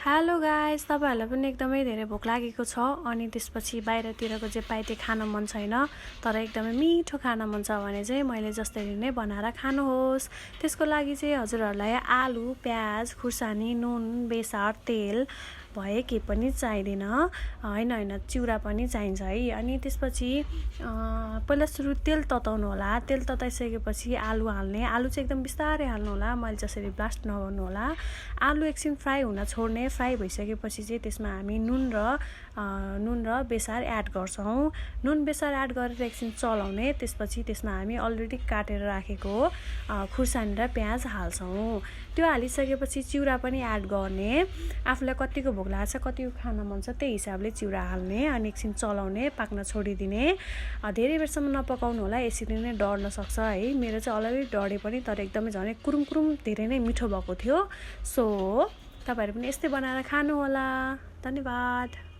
Hello guys, तपाईहरुलाई पनि एकदमै धेरै भोक लागेको छ अनि त्यसपछि बाहिरतिरको जे पाए त्यही खान मन छैन तर एकदमै मिठो खान मन छ भने चाहिँ मैले जसरी नै बनाएर खानुहोस्। त्यसको लागि चाहिँ हजुरहरुलाई आलु, प्याज, खुर्सानी, नुन, बेसार, तेल भए के पनि चाहिदैन हैन चिउरा पनि चाहिन्छ है। अनि त्यसपछि पहिला सुरु तेल तताउनु होला। तेल तताइसकेपछि आलु हाल्ने। आलु चाहिँ एकदम बिस्तारै हाल्नु होला, मैले जसरी ब्लास्ट नगर्नु होला। आलु एकछिन फ्राई हुन छोड्ने। फ्राई भइसकेपछि चाहिँ त्यसमा हामी नुन र बेसार एड गर्छौं। नुन बेसार एड गरेर एकछिन चलाउने। त्यसपछि त्यसमा हामी अलरेडी काटेर राखेको खुर्सानी र प्याज हाल्छौं। त्यो हालिसकेपछि चिउरा पनि एड गर्ने। आफुलाई कतिको भोक लाग्छ, कतिको खान मन छ त्यही हिसाबले चिउरा हाल्ने अनि एकछिन चलाउने, पाक्न छोडिदिने। धेरै बेरसम्म नपकाउनु होला, यसरी नै डढ्न सक्छ है। मेरो चाहिँ अलरेडी डढे पनि तर एकदमै झनै कुरुम धेरै नै मिठो भएको थियो। सो तपाईहरु पनि यस्तै बनाएर खानु होला। धन्यवाद।